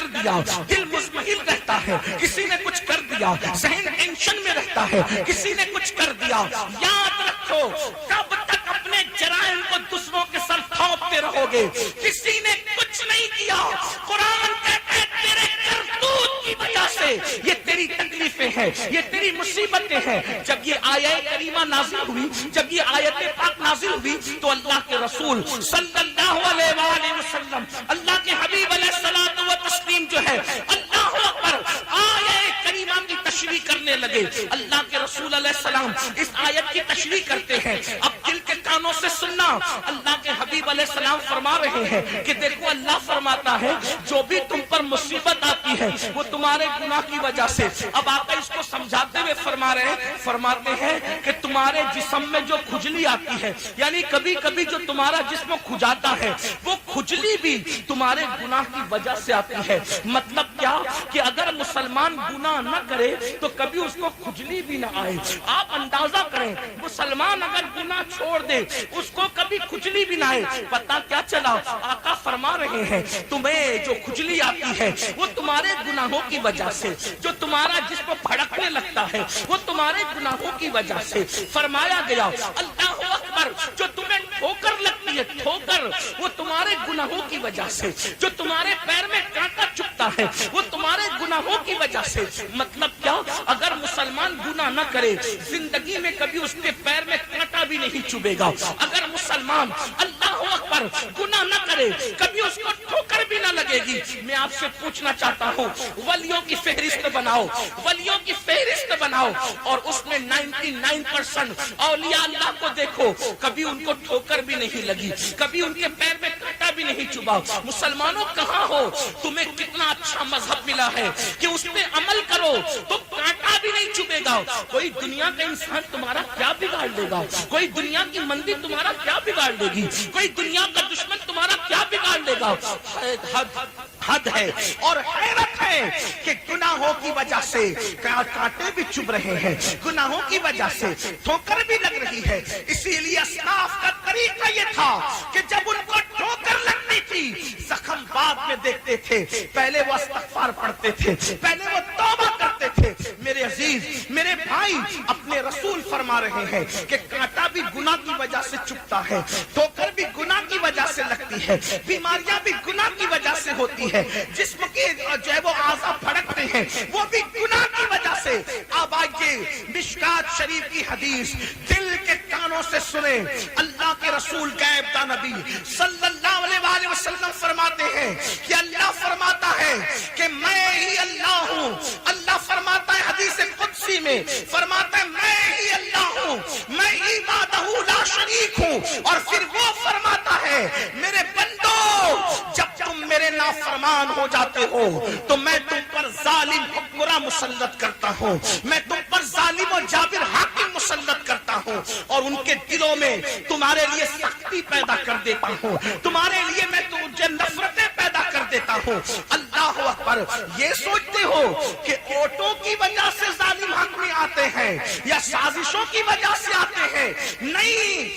کر دیا دل مطمئن رہتا ہے، کسی نے کچھ کر دیا ذہن ٹینشن میں رہتا ہے، کسی نے کچھ کر دیا. یاد رکھو کب تک اپنے جرائم کو دوسروں کے سر تھوپتے رہو گے؟ کسی نے کچھ نہیں کیا. قرآن کہتا ہے تیرے کرتوت کی وجہ سے یہ تیری تکلیفیں ہیں، یہ تیری مصیبتیں ہیں. جب یہ آیت کریمہ نازل ہوئی، جب یہ آیت پاک نازل ہوئی تو اللہ کے رسول صلی اللہ علیہ وآلہ وسلم، اللہ کے حبیب علیہ الصلوۃ والتسلیم جو ہے، اللہ اکبر، آیت کریمہ کی تشریح کرنے لگے. اللہ کے رسول علیہ السلام اس آیت کی تشریح کرتے ہیں. اب دل کے کانوں سے سننا. اللہ کے حبیب علیہ السلام فرما رہے ہیں کہ دیکھو اللہ فرماتا ہے جو بھی تم پر مصیبت آتی ہے وہ تمہارے گناہ کی وجہ سے. اب آقا اس کو سمجھاتے ہوئے فرماتے ہیں کہ تمہارے جسم میں جو کھجلی آتی ہے، یعنی کبھی کبھی جو تمہارا جسم کھجاتا ہے وہ کھجلی بھی تمہارے گناہ کی وجہ سے آتی ہے. مطلب کیا کہ اگر مسلمان گناہ نہ کرے تو کبھی اس کو کھجلی بھی نہ آئے. آپ اندازہ کریں مسلمان اگر گناہ چھوڑ دے اس کو کبھی کھجلی بھی نہ آئے. پتہ کیا چلا؟ آقا فرما رہے ہیں تمہیں جو کھجلی آتی ہے وہ تمہارے گناہوں کی وجہ سے، جو تمہارا جسم بھڑکنے لگتا ہے وہ تمہارے گناہوں کی وجہ سے. فرمایا گیا اللہ اکبر، جو تمہیں ٹھوکر لگتی ہے، ٹھوکر وہ تمہارے گناہوں کی وجہ سے، جو تمہارے پیر میں کانٹا چبھتا ہے وہ تمہارے گناہوں کی وجہ سے. مطلب کیا؟ اگر مسلمان گناہ نہ کرے زندگی میں کبھی اس کے پیر میں کانٹا بھی نہیں چبھے گا. اگر مسلمان اللہ اکبر گناہ نہ کرے کبھی اس کو ٹھوکر بھی نہ لگے گی. میں آپ سے پوچھنا چاہتا ہوں ولیوں کی فہرست بناؤ، ولیوں کی فہرست بناؤ اور اس میں 99% اولیاء اللہ کو دیکھو کبھی ان کو ٹھوکر بھی نہیں لگی، کبھی ان کے پیر میں کانٹا بھی نہیں چبھا. مسلمانوں کہاں ہو؟ تمہیں کتنا اچھا مذہب ملا ہے کہ اس میں عمل کرو تو کانٹا بھی نہیں چبھے گا. کوئی دنیا کا انسان تمہارا کیا بگاڑ لے گا؟ کوئی دنیا کی مندی تمہارا کیا بگاڑ لے گی؟ کوئی دنیا کا دشمن تمہارا کیا بگاڑ لے گا؟ حد ہے اور حیرت ہے کہ گناہوں کی وجہ سے کانٹے بھی چبھ رہے ہیں، گناہوں کی وجہ سے ٹھوکر بھی لگ رہی ہے. اسی لیے اسلاف کا طریقہ یہ تھا کہ جب ان کو ٹھوکر لگتی تھی زخم بعد میں دیکھتے تھے، پہلے وہ استغفار پڑھتے تھے، پہلے وہ توبہ کرتے تھے. میرے عزیز، میرے بھائی، اپنے رسول فرما رہے ہیں کہ کانٹا بھی گناہ کی وجہ سے چبھتا ہے، ٹھوکر بھی گناہ کی وجہ سے لگتی ہے، بیماریاں بھی گناہ کی وجہ سے ہوتی ہے، جسم کے جو ہے وہ اعضاء بھڑکتے ہیں وہ بھی گناہ کی وجہ سے. اب آئیے مشکات شریف کی حدیث دل کے کانوں سے سنیں. اللہ کے رسول غیب داں نبی صلی اللہ علیہ وآلہ وسلم فرماتے ہیں کہ اللہ فرماتا ہے کہ میں ہی اللہ ہوں. اللہ فرماتا ہے حدیث قدسی میں، فرماتا ہے میں ہی اللہ ہوں، میں ہی وحدہ لا شریک ہوں. اور پھر وہ فرماتا ہے میرے بندو جب تم میرے نافرمان ہو جاتے ہو تو میں تم پر ظالم حکمراں مسلط کرتا ہوں، میں تم پر ظالم و جابر حاکم مسلط کرتا ہوں اور ان کے دلوں میں تمہارے لیے سختی پیدا کر دیتا ہوں، تمہارے لیے میں تجھے نفرتیں پیدا کر دیتا ہوں. اللہ اکبر. یہ سوچتے ہو کہ اوٹوں کی وجہ سے ظالم حق میں آتے ہیں یا سازشوں کی وجہ سے آتے ہیں؟ نہیں،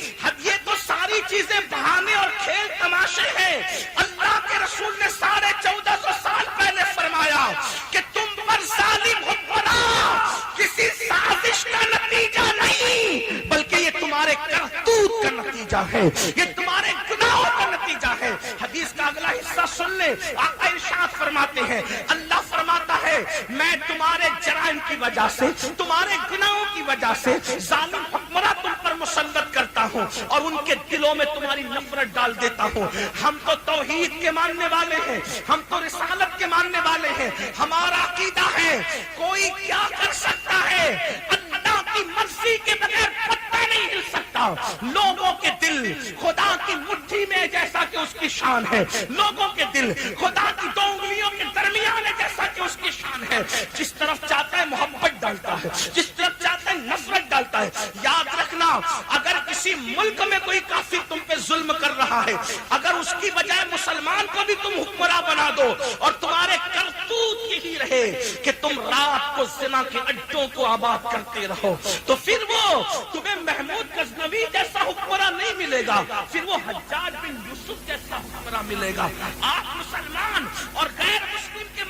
یہ تو ساری چیزیں بہانے اور کھیل تماشے ہیں. اللہ کے رسول نے 1450 سال پہلے فرمایا کہ تم پر ظالم حکمراں کسی سازش کا نتیجہ نہیں بلکہ یہ تمہارے کرتوت کا نتیجہ ہے، یہ تمہارے گناہوں کا نتیجہ ہے. حدیث کا اگلا حصہ سن لیں. آقا ارشاد فرماتے ہیں، اللہ فرماتا ہے میں تمہارے جرائم کی وجہ سے، تمہارے گناہوں کی وجہ سے ظالم حکمراں تم پر مسلط کرتا ہوں اور ان کے دلوں میں تمہاری نفرت ڈال دیتا ہوں. ہم تو توحید کے ماننے والے ہیں، ہم تو رسالت کے ماننے والے ہیں. ہمارا عقیدہ ہے کوئی کیا کر سکتا ہے، اللہ کی مرضی کے بغیر پتہ نہیں ہل سکتا. لوگوں کے دل خدا کی مٹھی میں جیسا کہ اس کی شان ہے، لوگوں کے دل خدا کی دو انگلیوں کے درمیان ہے جیسا کہ اس کی شان ہے. جس طرف چاہتا ہے محبت ڈالتا ہے، جس طرف چاہتا ہے نفرت ڈالتا ہے. یاد رکھنا اگر کسی ملک میں کوئی کافر تم پہ ظلم کر رہا ہے، اگر اس کی بجائے مسلمان کو بھی تم حکمراں بنا دو اور تمہارے کرتوت یہی رہے کہ تم رات کو زنا کے اڈوں کو آباد کرتے رہو تو پھر وہ تمہیں محمود غزنوی جیسا حکمراں نہیں ملے گا، پھر وہ حجاج بن یوسف جیسا حکمراں ملے گا. آپ مسلمان اور غیر مسلم کے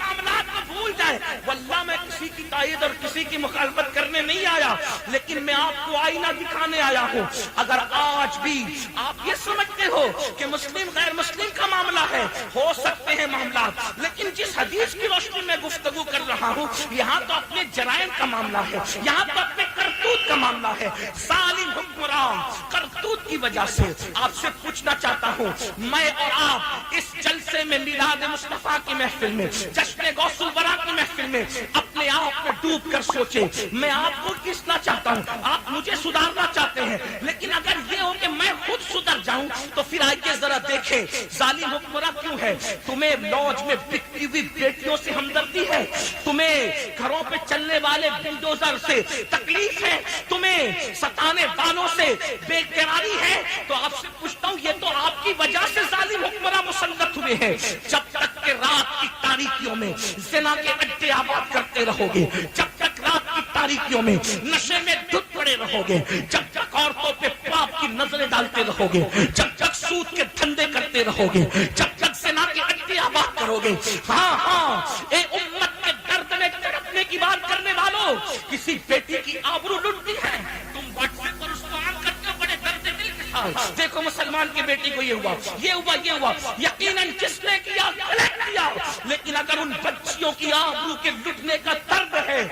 کی تائید اور کسی کی مخالفت کرنے نہیں آیا، لیکن میں آپ کو آئینہ دکھانے آیا ہوں۔ اگر آج بھی آپ یہ سمجھتے ہو کہ مسلم غیر مسلم کا معاملہ ہے، ہو سکتے ہیں معاملات، لیکن جس حدیث کی روشنی میں گفتگو کر رہا ہوں یہاں تو اپنے جرائم کا معاملہ ہے، یہاں تو اپنے کرتوت کا معاملہ ہے۔ ظالم حکمران کرتوت کی وجہ سے آپ سے پوچھنا چاہتا ہوں، میں اور آپ اس جلسے میں میلاد مصطفیٰ کی محفل میں، جشن غوث الورا کی محفل میں اپنے آپ میں ڈوب کر سوچے، میں آپ کو کسنا چاہتا ہوں، آپ مجھے سدھارنا چاہتے ہیں، لیکن اگر یہ ہو کہ میں خود سدھر جاؤں تو پھر آئیے ذرا دیکھیں ظالم حکمراں کیوں ہے۔ تمہیں لوج میں بکتی ہوئی بیٹیوں سے ہمدردی ہے، تمہیں گھروں پہ چلنے والے بلڈوزر سے تکلیف ہے، تمہیں ستانے والوں سے بے قراری ہے، تو آپ سے پوچھتا ہوں یہ تو آپ کی وجہ سے ظالم حکمراں مسلط ہوئے ہیں۔ جب تک کہ رات کی تاریکیوں میں زنا کے اڈے آباد کرتے رہو گے، جب تک رات کی تاریکیوں میں نشے میں دھت پڑے رہو گے، جب تک عورتوں پہ پاپ کی نظریں ڈالتے رہو گے، جب تک سود کے دھندے کرتے رہو گے، جب تک زنا کے اڈے آباد کرو گے، ہاں اے امت کے درد میں تڑپنے کی بات کرنے والوں، کسی بیٹی کی آبرو لٹتی ہے، تم واٹس ایپ پر اس کو عام کرتے ہو بڑے درد دل کے ساتھ، دیکھو مسلمان کی بیٹی کو یہ ہوا، یہ ہوا، یہ ہوا، یقیناً جس نے کیا غلط کیا، لیکن اگر ان بچیوں کی آبرو کے لٹنے کا درد ہے،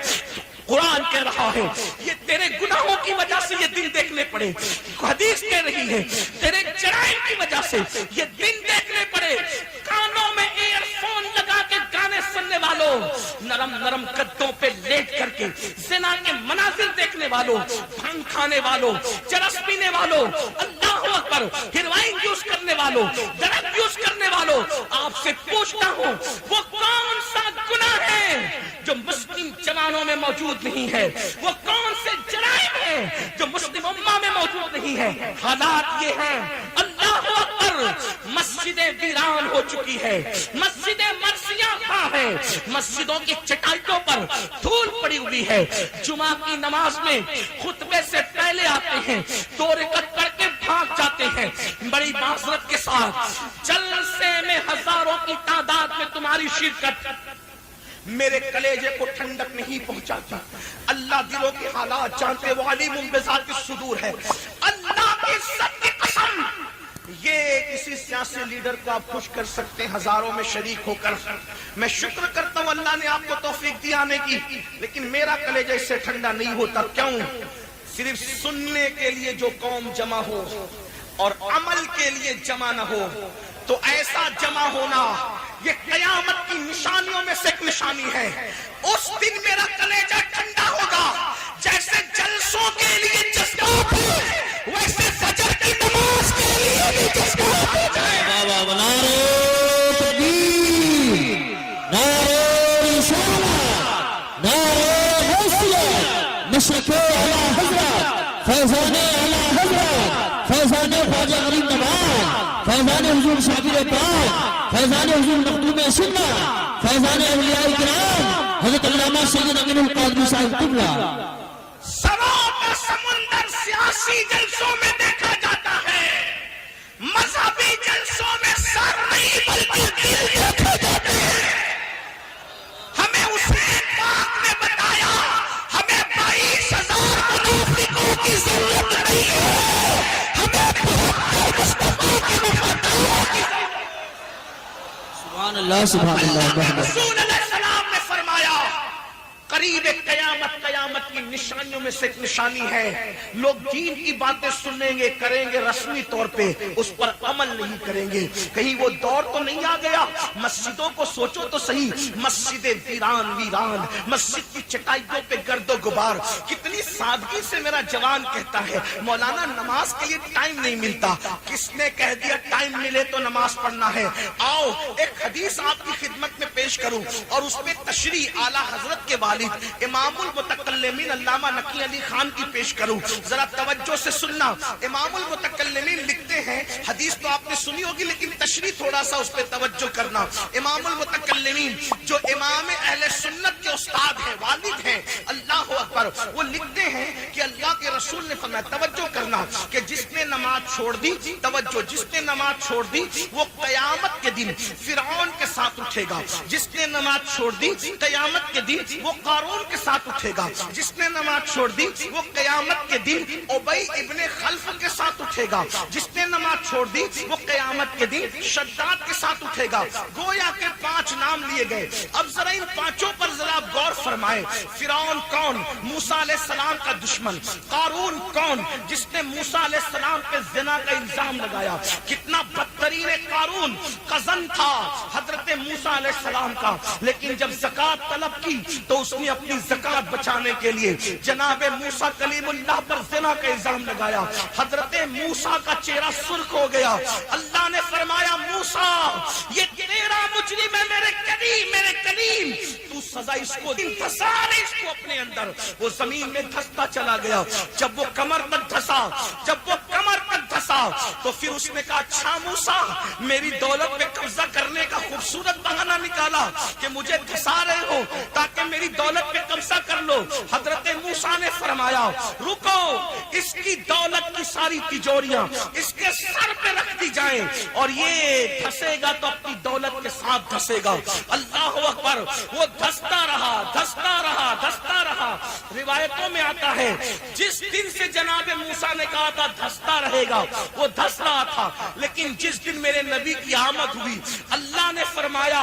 قرآن کہہ رہا ہے یہ تیرے گناہوں کی وجہ سے یہ دن دیکھنے پڑے، حدیث کہہ رہی ہے تیرے جرائم کی وجہ سے یہ دن دیکھنے پڑے۔ کانوں میں ایئر فون لگا کے گانے سننے والوں، نرم نرم قدوں پہ لیٹ کر کے زنا کے مناظر دیکھنے والوں، بھنگ کھانے والوں، چرس پینے والوں، اللہ اکبر، ہیروئن یوز کرنے والوں، ڈرگ یوز کرنے والوں، آپ سے پوچھتا ہوں وہ کون سا گناہ ہے جو مسلم جوانوں میں موجود نہیں ہے؟ وہ کون سے جرائم ہیں جو مسلم امہ میں موجود نہیں ہے؟ حالات یہ ہیں، اللہ اکبر، مسجدیں ویران ہو چکی ہے، مسجدیں مرثیہ خواہ ہے، مسجدوں کی چٹائیوں پر دھول پڑی ہوئی ہے، جمعہ کی نماز میں خطبے سے پہلے آتے ہیں، 2 رکعت پڑھ کے بھاگ جاتے ہیں، بڑی معذرت کے ساتھ جلسے میں ہزاروں کی تعداد میں تمہاری شرکت میرے کلیجے کو ٹھنڈک نہیں پہنچاتی۔ اللہ دلوں کے حالات جانتے، وہ علیم بذات الصدور ہے۔ اللہ کی عزت کی قسم، یہ کسی سیاسی لیڈر کو آپ خوش کر سکتے ہیں ہزاروں میں شریک ہو کر۔ میں شکر کرتا ہوں اللہ نے آپ کو توفیق دی آنے کی، لیکن میرا کلیجہ اس سے ٹھنڈا نہیں ہوتا۔ کیوں؟ صرف سننے کے لیے جو قوم جمع ہو اور عمل کے لیے جمع نہ ہو تو ایسا جمع ہونا یہ قیامت کی نشانیوں میں سے ایک نشانی ہے۔ اس دن میرا کلیجہ ٹھنڈا ہوگا، جیسے جلسوں کے لیے جذبات ہے ویسے فجر کی نماز کے لیے بھی جذبات ہو جائے۔ نعرہ تکبیر، نعرہ رسالت، نعرہ حیثیت، مشرق اعلی حضرت، فیضان اعلی حضرت، فیضان خواجہ غریب نواز، فیضان حضور شاگرد پاک، فیضان حضور مخدوم سنت، فیضان اولیاء کرام حضرت علامہ سید امین القادری صاحب قبلہ۔ سروں کا سمندر سیاسی جلسوں میں دیکھا جاتا ہے، مذہبی جلسوں میں سر نہیں بلکہ دل دیکھے جاتے ہیں۔ ہمیں حسین پاک نے بتایا ہمیں 22,000 منافقوں کی ضرورت نہیں ہے، ہمیں مصطفیٰ کی وفاداریوں کی ضرورت ہے۔ سبحان اللہ، سبحان اللہ۔ رسول علیہ السلام نے فرمایا قریب قیامت کی نشانیوں میں سے ایک نشانی ہے، لوگ دین کی باتیں سنیں گے، کریں گے رسمی طور پہ، اس پر عمل نہیں کریں گے۔ کہیں وہ دور تو نہیں آ گیا؟ مسجدوں کو سوچو تو صحیح، مسجدیں ویران، مسجد کی چٹائیوں پہ گرد و غبار۔ کتنی سادگی سے میرا جوان کہتا ہے مولانا نماز کے لیے ٹائم نہیں ملتا۔ کس نے کہہ دیا ٹائم ملے تو نماز پڑھنا ہے؟ آؤ ایک حدیث آپ کی خدمت میں پیش کروں اور اس میں تشریح اعلیٰ حضرت کے والد امام المتکلمین علامہ نقی علی خان کی پیش کروں، ذرا توجہ سے سننا۔ امام المتکلمین لکھتے ہیں، حدیث تو آپ نے سنی ہوگی لیکن تشریح تھوڑا سا اس پہ توجہ کرنا۔ امام المتکلمین جو امام اہل سنت کے استاد ہیں، والد ہیں، اللہ اکبر، اکبر. وہ لکھتے ہیں کہ اللہ کے رسول نے فرمایا توجہ کرنا کہ جس نے نماز چھوڑ دی, توجہ, جس نے نماز چھوڑ دی وہ قیامت کے دن فرعون کے ساتھ اٹھے گا. جس نے نماز چھوڑ دی قیامت کے دن وہ قارون کے ساتھ اٹھے گا. جس نے نماز چھوڑ دی وہ قیامت کے دن ابی ابن خلف کے ساتھ اٹھے گا. جس نے نماز چھوڑ دی وہ قیامت کے دن شداد کے ساتھ اٹھے گا. گویا کے 5 نام لیے گئے. اب ذرا ان 5 پر ذرا غور فرمائیں. فرعون کون؟ موسیٰ علیہ السلام کا دشمن. قارون کون؟ جس نے موسیٰ علیہ السلام پہ زنا کا الزام لگایا. کتنا بدترین قارون قزن تھا حضرت موسیٰ علیہ السلام کا, لیکن جب زکات طلب کی تو اس نے اپنی زکات بچانے کے لیے جناب موسیٰ کلیم اللہ پر زنا کا الزام لگایا. حضرت موسیٰ کا چہرہ سرخ ہو گیا. اللہ نے فرمایا موسیٰ یہ تیرا مجرم ہے میرے کلیم, تو سزا اس کو دھسا لے اس کو اپنے اندر. وہ زمین میں دھستا چلا گیا. جب وہ کمر تک دھسا تو پھر اس نے کہا اچھا موسیٰ میری دولت پہ قبضہ کرنے کا خوبصورت بہانہ نکالا کہ مجھے دھسا رہے ہو تاکہ میری دولت پہ قبضہ کر لو. حضرت موسیٰ نے فرمایا رکو, اس کی دولت کی ساری تجوریاں اس کے سر پہ رکھ دی جائیں اور یہ دھسے گا تو اپنی دولت کے ساتھ دھسے گا. اللہ اکبر. وہ دھستا رہا. روایتوں میں آتا ہے جس دن سے جناب موسیٰ نے کہا تھا دھستا رہے گا وہ دھس رہا تھا, لیکن جس دن میرے نبی کی آمد ہوئی اللہ نے فرمایا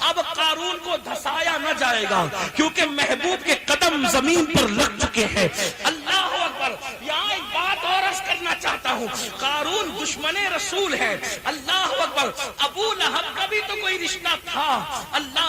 اب قارون کو دھسایا نہ جائے گا کیونکہ محبوب کے قدم زمین پر لگ چکے ہیں. اللہ اکبر. یہاں ایک بات اور عرض کرنا چاہتا ہوں, قارون دشمن رسول ہے. اللہ اکبر. ابو لہب کا بھی تو کوئی رشتہ تھا, اللہ,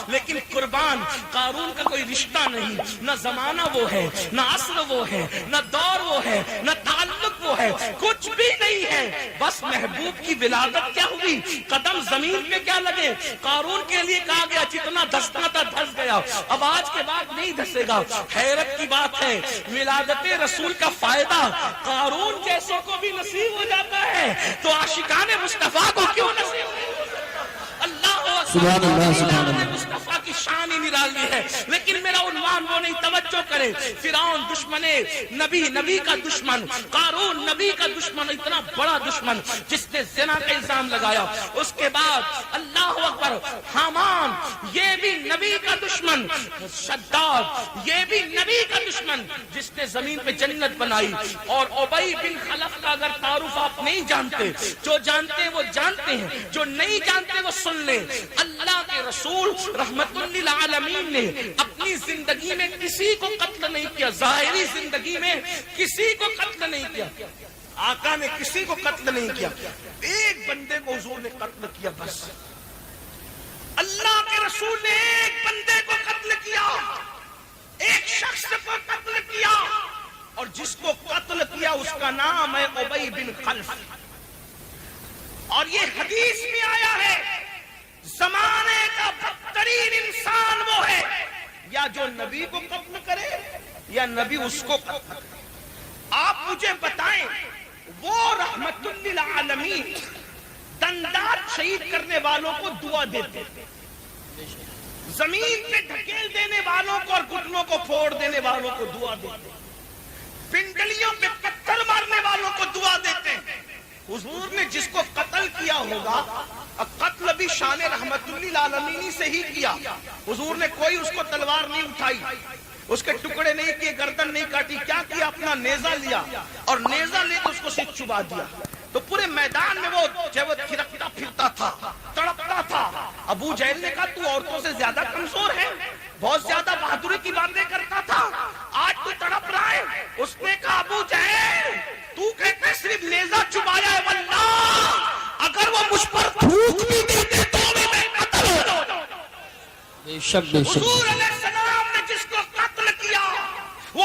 لیکن قربان قارون کا کوئی رشتہ نہیں. نہ زمانہ وہ ہے, نہ عصر وہ ہے, نہ دور وہ ہے, نہ تعلق وہ ہے, کچھ بھی نہیں ہے. بس محبوب کی ولادت کیا ہوئی, قدم زمین پہ کیا لگے. قارون کے لیے کہا گیا جتنا دھسنا تھا دھس گیا, اب آج کے بعد نہیں دھسے گا. حیرت کی بات ہے ولادت رسول کا فائدہ قارون جیسوں کو بھی نصیب ہو جاتا ہے تو عاشقان مصطفیٰ کو کیوں نصیب. سبحان اللہ. مصطفیٰ کی شان ہی نرالی ہے. لیکن میرا عنوان وہ نہیں, توجہ کرے. فرعون دشمن نبی کا دشمن, قارون نبی کا دشمن, اتنا بڑا دشمن جس نے زنا کا الزام لگایا. اس کے بعد اللہ اکبر حامان یہ بھی نبی کا دشمن, شداد یہ بھی نبی کا دشمن جس نے زمین پہ جنت بنائی. اور ابی بن خلف کا اگر تعارف آپ نہیں جانتے, جو جانتے ہیں وہ جانتے ہیں, جو نہیں جانتے وہ سن لیں. اللہ کے رسول رحمت للعالمین نے اپنی زندگی میں کسی کو قتل نہیں کیا, ظاہری زندگی میں کسی کو قتل نہیں کیا. آقا نے کسی کو قتل نہیں کیا, ایک بندے کو حضور نے قتل کیا بس. اللہ کے رسول نے ایک بندے کو قتل کیا, ایک شخص کو قتل کیا, اور جس کو قتل کیا اس کا نام ہے ابی بن خلف. اور یہ حدیث میں آیا ہے زمانے کا بدترین انسان وہ ہے یا جو نبی کو قتل کرے یا نبی اس کو قتل کرے. آپ مجھے بتائیں وہ رحمت للعالمین دندات شہید کرنے والوں کو دعا دیتے, زمین پہ ڈھکیل دینے والوں کو اور گھٹنوں کو پھوڑ دینے والوں کو دعا دیتے, پنڈلیوں پہ پتھر مارنے والوں کو دعا دیتے. حضور نے جس کو قتل کیا ہوگا, قتل بھی شان رحمت للعالمین سے ہی کیا. حضور نے کوئی اس کو تلوار نہیں اٹھائی, اس کے ٹکڑے نہیں کیے, گردن نہیں کاٹی. کیا کیا, اپنا نیزہ لیا اور نیزہ لے کے اس کو سر چبا دیا. تو پورے میدان میں وہ تھرکتا پھرتا تھا, تڑپتا تھا. ابو جہل نے کہا تو عورتوں سے زیادہ کمزور ہے, بہت زیادہ بہادری کی باتیں کرتا تھا, آج تو تڑپ رہا ہے. اس نے کہا ابو جہل تو کہتے صرف نیزہ چبایا ہے, واللہ اگر وہ مجھ پر تھوک بھی دیتے تو بھی میں قتل ہو جاؤں. حضور علیہ السلام نے جس کو قتل کیا وہ